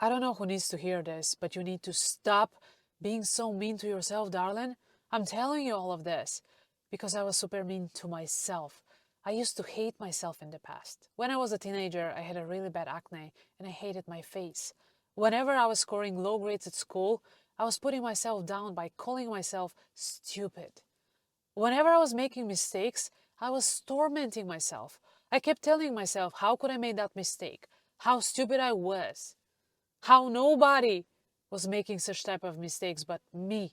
I don't know who needs to hear this, but you need to stop being so mean to yourself, darling. I'm telling you all of this because I was super mean to myself. I used to hate myself in the past. When I was a teenager, I had a really bad acne and I hated my face. Whenever I was scoring low grades at school, I was putting myself down by calling myself stupid. Whenever I was making mistakes, I was tormenting myself. I kept telling myself, how could I make that mistake? How stupid I was. How nobody was making such type of mistakes but me.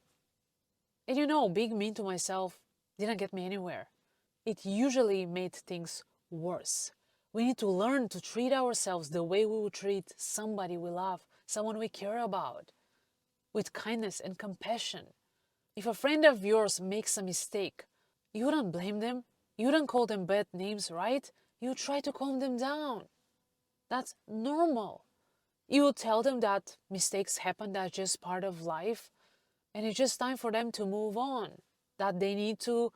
And being mean to myself didn't get me anywhere. It usually made things worse. We need to learn to treat ourselves the way we would treat somebody we love, someone we care about, with kindness and compassion. If a friend of yours makes a mistake, you don't blame them, you don't call them bad names, right? You try to calm them down. That's normal. You will tell them that mistakes happen, that's just part of life, and it's just time for them to move on, that they need to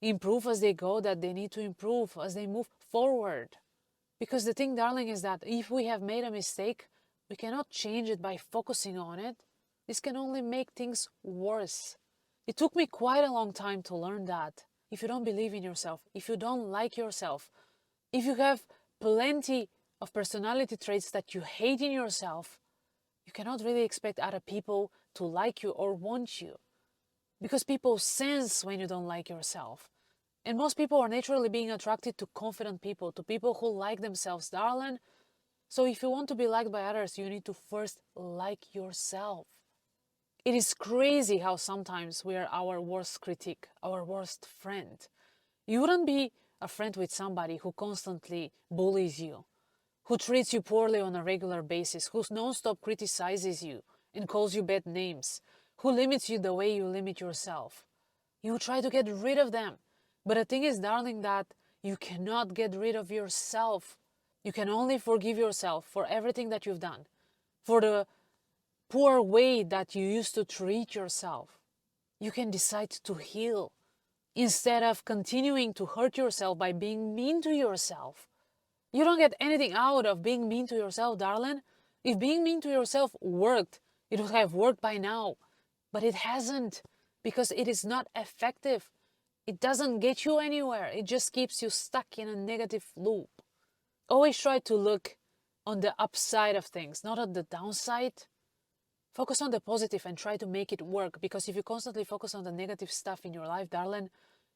improve as they go, that they need to improve as they move forward. Because the thing, darling, is that if we have made a mistake, we cannot change it by focusing on it. This can only make things worse. It took me quite a long time to learn that. If you don't believe in yourself, if you don't like yourself, if you have plenty of personality traits that you hate in yourself, you cannot really expect other people to like you or want you. Because people sense when you don't like yourself. And most people are naturally being attracted to confident people, to people who like themselves, darling. So if you want to be liked by others, you need to first like yourself. It is crazy how sometimes we are our worst critic, our worst friend. You wouldn't be a friend with somebody who constantly bullies you, who treats you poorly on a regular basis, who non-stop criticizes you and calls you bad names, who limits you the way you limit yourself. You try to get rid of them. But the thing is, darling, that you cannot get rid of yourself. You can only forgive yourself for everything that you've done, for the poor way that you used to treat yourself. You can decide to heal instead of continuing to hurt yourself by being mean to yourself. You don't get anything out of being mean to yourself, darling. If being mean to yourself worked, it would have worked by now. But it hasn't, because it is not effective. It doesn't get you anywhere. It just keeps you stuck in a negative loop. Always try to look on the upside of things, not on the downside. Focus on the positive and try to make it work, because if you constantly focus on the negative stuff in your life, darling,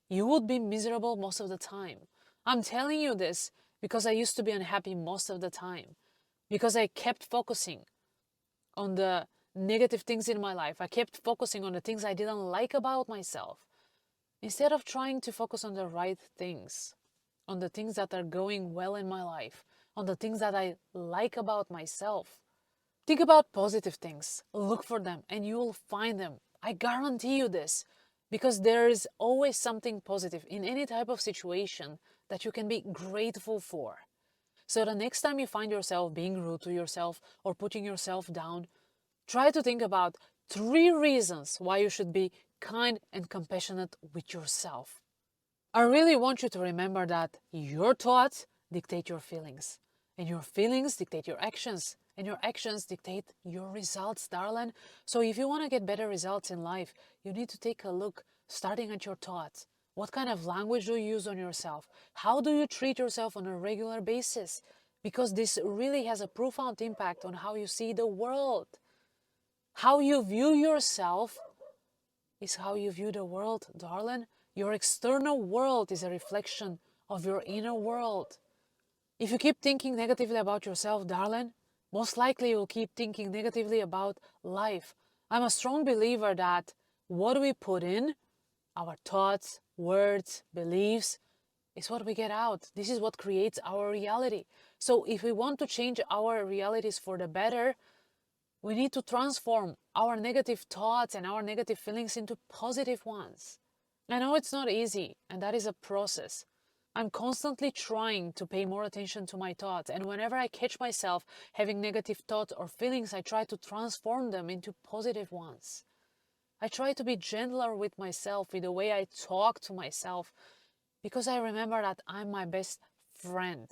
you would be miserable most of the time. I'm telling you this because I used to be unhappy most of the time, because I kept focusing on the negative things in my life. I kept focusing on the things I didn't like about myself, instead of trying to focus on the right things, on the things that are going well in my life, on the things that I like about myself. Think about positive things, look for them, and you will find them. I guarantee you this, because there is always something positive in any type of situation that you can be grateful for. So the next time you find yourself being rude to yourself or putting yourself down, try to think about 3 reasons why you should be kind and compassionate with yourself. I really want you to remember that your thoughts dictate your feelings, and your feelings dictate your actions, and your actions dictate your results, darling. So if you want to get better results in life, you need to take a look, starting at your thoughts. What kind of language do you use on yourself? How do you treat yourself on a regular basis? Because this really has a profound impact on how you see the world. How you view yourself is how you view the world, darling. Your external world is a reflection of your inner world. If you keep thinking negatively about yourself, darling, most likely you'll keep thinking negatively about life. I'm a strong believer that what we put in, our thoughts, words, beliefs, is what we get out. This is what creates our reality. So if we want to change our realities for the better, we need to transform our negative thoughts and our negative feelings into positive ones. I know it's not easy, and that is a process. I'm constantly trying to pay more attention to my thoughts, and whenever I catch myself having negative thoughts or feelings, I try to transform them into positive ones. I try to be gentler with myself with the way I talk to myself, because I remember that I'm my best friend,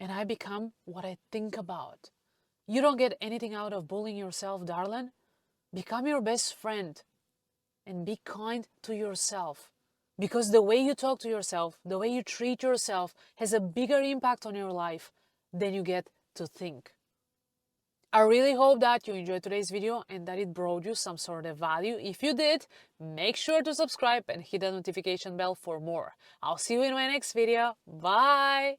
and I become what I think about. You don't get anything out of bullying yourself, darling? Become your best friend and be kind to yourself. Because the way you talk to yourself, the way you treat yourself has a bigger impact on your life than you get to think. I really hope that you enjoyed today's video and that it brought you some sort of value. If you did, make sure to subscribe and hit the notification bell for more. I'll see you in my next video. Bye!